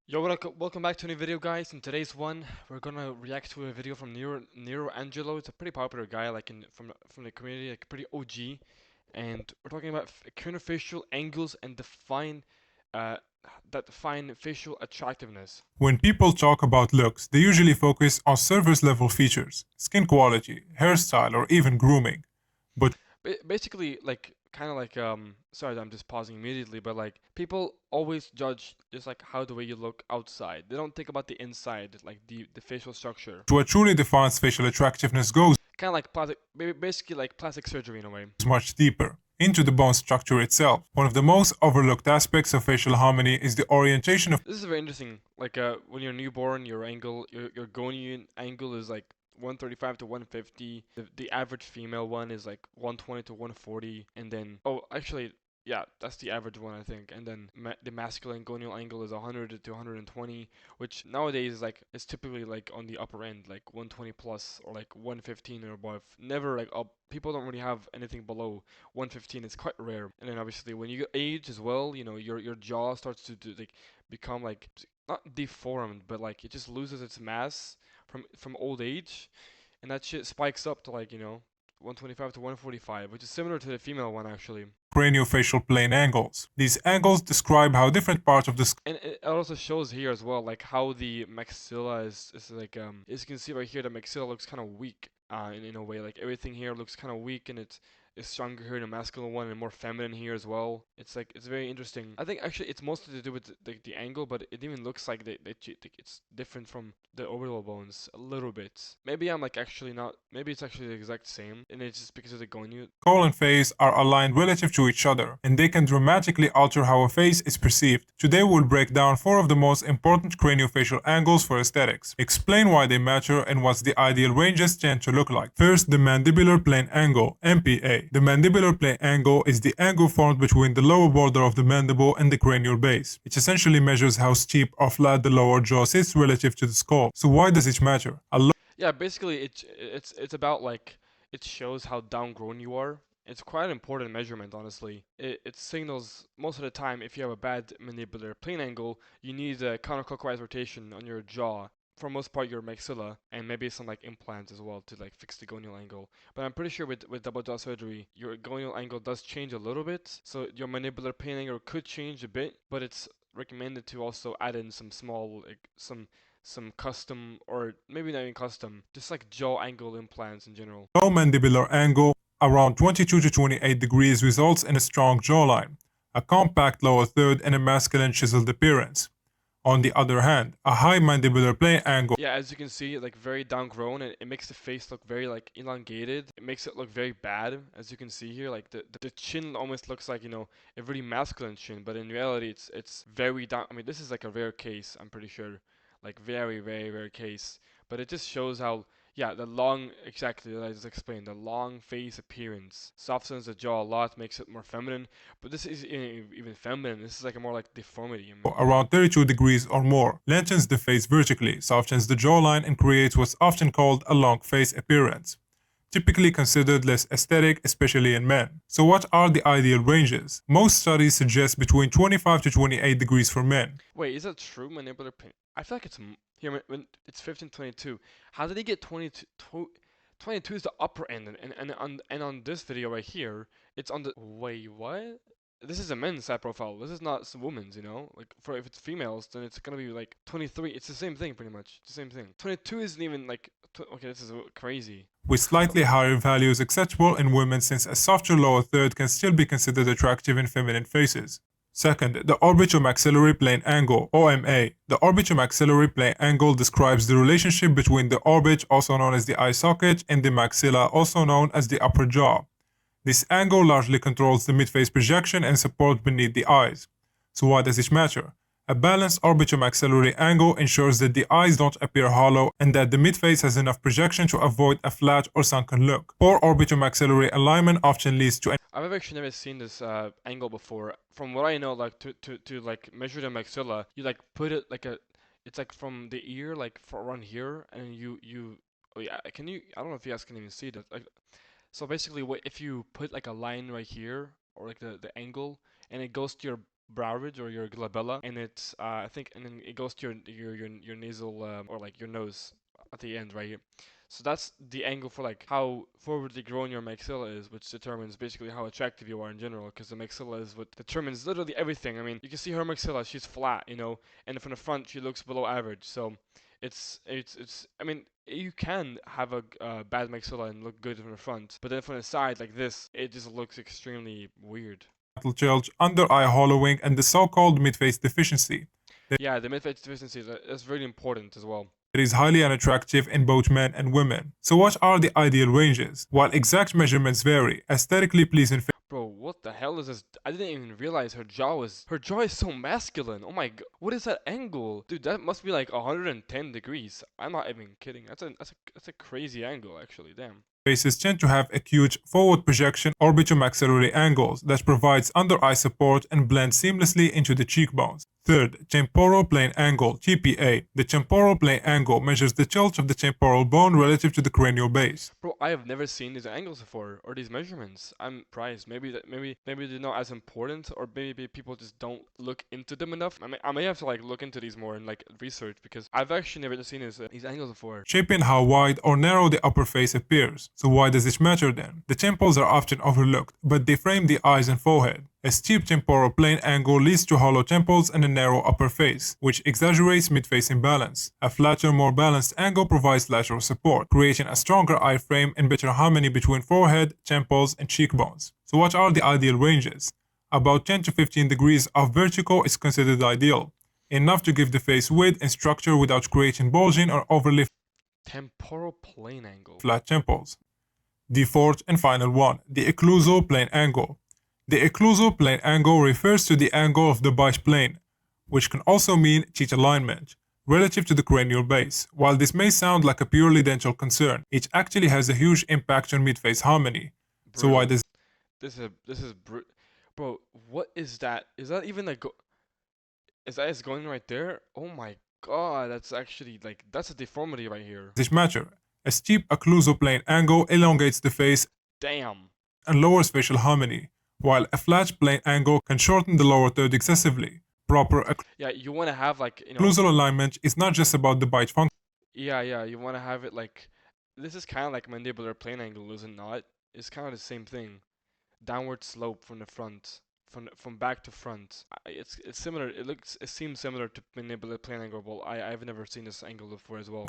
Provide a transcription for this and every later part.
Yo, welcome back to a new video, guys. In today's one, we're gonna react to a video from Nero Angelo. It's a pretty popular guy, like from the community, like pretty OG, and we're talking about craniofacial angles and uh, that define facial attractiveness. When people talk about looks, they usually focus on surface level features, skin quality, hairstyle, or even grooming. But Basically, like kind of like sorry, I'm just pausing immediately, but like people always judge just like how the way you look outside. They don't think about the inside, like the facial structure. what truly defines facial attractiveness goes Kind of like basically like plastic surgery in a way. much deeper into the bone structure itself. One of the most overlooked aspects of facial harmony is the orientation of This is very interesting. Like when you're newborn, your gonian angle is like 135 to 150. The average female one is like 120 to 140, and then actually yeah, that's the average one I think. And then the masculine gonial angle is 100 to 120, which nowadays is like it's typically like on the upper end, like 120 plus or like 115 or above. Never like up. People don't really have anything below 115. It's quite rare. And then obviously when you age as well, your jaw starts to like become like not deformed, but like it just loses its mass from old age, and that shit spikes up to like 125 to 145, which is similar to the female one actually. craniofacial plane angles. These angles describe how different parts of the skull And it also shows here as well, like how the maxilla is like as you can see right here, the maxilla looks kind of weak. In a way, like everything here looks kind of weak, and it's stronger here in the masculine one and more feminine here as well. It's very interesting. I think actually it's mostly to do with the angle, but it even looks like it's different from the orbital bones a little bit. Maybe I'm like actually not. Maybe it's actually the exact same, and it's just because of the gonu. and face are aligned relative to each other, and they can dramatically alter how a face is perceived. Today we'll break down four of the most important craniofacial angles for aesthetics, explain why they matter and what the ideal ranges tend to look like. First, the mandibular plane angle, MPA. The mandibular plane angle is the angle formed between the lower border of the mandible and the cranial base. It essentially measures how steep or flat the lower jaw sits relative to the skull. So why does it matter? Yeah, basically it's about like it shows how downgrown you are. It's quite an important measurement, honestly. It signals most of the time if you have a bad mandibular plane angle, you need a counterclockwise rotation on your jaw. For most part, your maxilla, and maybe some like implants as well to like fix the gonial angle. But I'm pretty sure with double jaw surgery, your gonial angle does change a little bit, so your mandibular plane angle could change a bit, but it's recommended to also add in some small like some custom, or maybe not even custom, just like jaw angle implants in general. Low mandibular angle, around 22 to 28 degrees, results in a strong jawline, a compact lower third, and a masculine chiseled appearance. On the other hand, a high mandibular plane angle Yeah, as you can see, like very downgrown, and it makes the face look very like elongated. It makes it look very bad, as you can see here. Like the chin almost looks like a really masculine chin, but in reality, it's very down. I mean, this is like a rare case, I'm pretty sure, like very very rare case. But it just shows how yeah, the long, exactly that I just explained, the long face appearance softens the jaw a lot, makes it more feminine. But this is even feminine. This is like a more like deformity. around 32 degrees or more lengthens the face vertically, softens the jawline, and creates what's often called a long face appearance, typically considered less aesthetic, especially in men. So what are the ideal ranges? Most studies suggest between 25 to 28 degrees for men. Wait, is that true? Mandibular pain. I feel like it's here when it's 1522. How did he get 22? 22 is the upper end, and on this video right here, it's on the. Wait, what? This is a men's side profile. This is not some women's, Like for if it's females, then it's gonna be like 23. It's the same thing, pretty much. It's the same thing. 22 isn't even like. Okay, this is crazy. With slightly higher values acceptable in women, since a softer lower third can still be considered attractive in feminine faces. Second, the orbitomaxillary plane angle, OMA. The orbitomaxillary plane angle describes the relationship between the orbit, also known as the eye socket, and the maxilla, also known as the upper jaw. This angle largely controls the midface projection and support beneath the eyes. So why does it matter? A balanced orbitomaxillary angle ensures that the eyes don't appear hollow and that the midface has enough projection to avoid a flat or sunken look. Poor orbitomaxillary alignment often leads to I've actually never seen this angle before. From what I know, like to like measure the maxilla, you like put it like it's like from the ear, like for around here, and you. Oh yeah, can you? I don't know if you guys can even see that. Like, so basically, what if you put like a line right here, or like the angle, and it goes to your brow ridge or your glabella, and it's I think, and then it goes to your nasal or like your nose at the end right here. So that's the angle for like how forwardly grown your maxilla is, which determines basically how attractive you are in general, because the maxilla is what determines literally everything. I mean, you can see her maxilla, she's flat, you know, and from the front she looks below average. So it's. I mean, you can have a bad maxilla and look good from the front, but then from the side like this, it just looks extremely weird. Church, under eye hollowing, and the so-called midface deficiency. Yeah, the midface deficiency is really important as well. It is highly unattractive in both men and women. So what are the ideal ranges? While exact measurements vary, aesthetically pleasing Bro, what the hell is this? I didn't even realize her jaw is so masculine. Oh my god, what is that angle? Dude, that must be like 110 degrees. I'm not even kidding. That's a crazy angle actually. Damn. faces tend to have acute forward projection orbitomaxillary angles that provides under-eye support and blend seamlessly into the cheekbones. Third, temporal plane angle (TPA). The temporal plane angle measures the tilt of the temporal bone relative to the cranial base. Bro, I have never seen these angles before or these measurements. I'm surprised. Maybe they're not as important, or maybe people just don't look into them enough. I may have to like look into these more and like research, because I've actually never seen these angles before. Shaping how wide or narrow the upper face appears. So why does it matter then? The temples are often overlooked, but they frame the eyes and forehead. A steep temporal plane angle leads to hollow temples and a narrow upper face, which exaggerates mid-face imbalance. A flatter, more balanced angle provides lateral support, creating a stronger eye frame and better harmony between forehead, temples, and cheekbones. So what are the ideal ranges? About 10 to 15 degrees of vertical is considered ideal, enough to give the face width and structure without creating bulging or overly Temporal plane angle. flat temples. The fourth and final one, the occlusal plane angle. The occlusal plane angle refers to the angle of the bite plane, which can also mean teeth alignment, relative to the cranial base. While this may sound like a purely dental concern, it actually has a huge impact on mid-face harmony. So why Brutal. does Bro, what is that? Is that even like is that is going right there? Oh my god, that's actually like that's a deformity right here. this matter? A steep occlusal plane angle elongates the face Damn. and lowers facial harmony, while a flat plane angle can shorten the lower third excessively. Proper Yeah, you want to have like, occlusal alignment is not just about the bite function. yeah, you want to have it like this is kind of like mandibular plane angle, is it not? It's kind of the same thing. Downward slope from the front, from back to front. It's similar. It seems similar to mandibular plane angle. Well, I've never seen this angle before as well.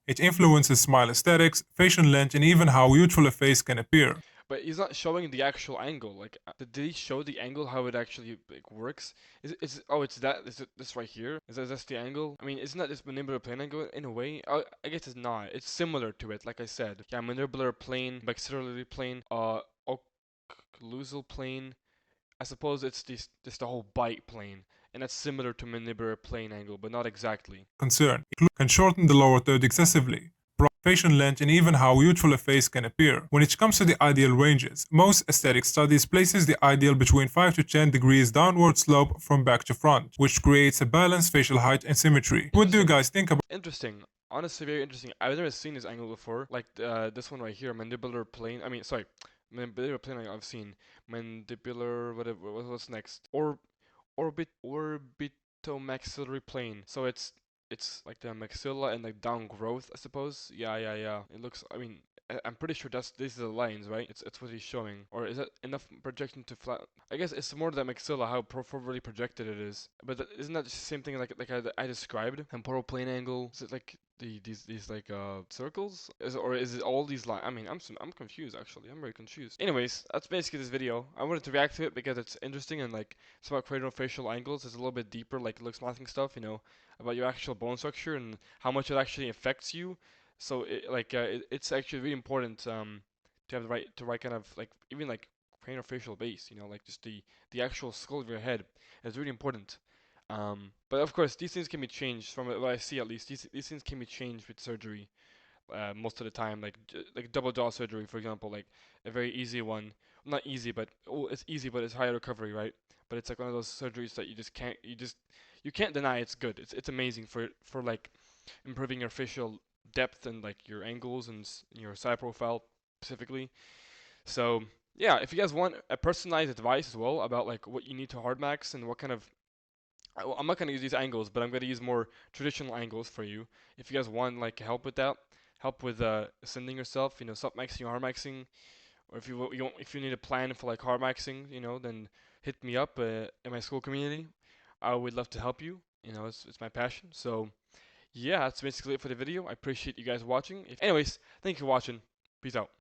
It influences smile aesthetics, facial length, and even how youthful a face can appear. But he's not showing the actual angle. Like, did he show the angle how it actually like works? Oh, it's that. Is it this right here? Is that that's the angle? I mean, isn't that this mandibular plane angle in a way? I guess it's not. It's similar to it, like I said. Yeah, mandibular plane, maxillary plane, occlusal plane. I suppose it's this the whole bite plane, and that's similar to mandibular plane angle, but not exactly. Concern can shorten the lower third excessively. Facial length and even how youthful a face can appear. When it comes to the ideal ranges, most aesthetic studies places the ideal between 5 to 10 degrees downward slope from back to front, which creates a balanced facial height and symmetry. What do you guys think about? Interesting. Honestly, very interesting. I've never seen this angle before. Like this one right here, mandibular plane. I mean, sorry, mandibular plane. I've seen mandibular. Whatever. What's next? Orbitomaxillary plane. So it's like the maxilla and like down growth, I suppose. Yeah. It looks. I mean, I'm pretty sure these are the lines, right? It's what he's showing. Or is that enough projection to flat? I guess it's more the maxilla, how forwardly projected it is. But isn't that just the same thing like I described? Temporal plane angle. Is it like these like circles? Or is it all these lines? I mean, I'm confused actually. I'm very confused. Anyways, that's basically this video. I wanted to react to it because it's interesting, and like it's about craniofacial angles. It's a little bit deeper, like looks nothing stuff, about your actual bone structure and how much it actually affects you. So it's actually really important to have the right kind of like even like craniofacial base. Like just the actual skull of your head is really important. But of course, these things can be changed from what I see at least. These things can be changed with surgery. Most of the time, like double jaw surgery, for example, like a very easy one. Not easy, but it's easy, but it's high recovery, right? But it's like one of those surgeries that you can't deny it's good. It's amazing for like improving your facial depth and like your angles and your side profile specifically. So yeah, if you guys want a personalized advice as well about like what you need to hard max and what kind of I'm not gonna use these angles, but I'm gonna use more traditional angles for you. If you guys want like help with that, help with ascending yourself, sub maxing or hard maxing, or if you need a plan for like hard maxing, then hit me up in my school community. I would love to help you. It's my passion. So yeah, that's basically it for the video. I appreciate you guys watching. Anyways, thank you for watching. Peace out.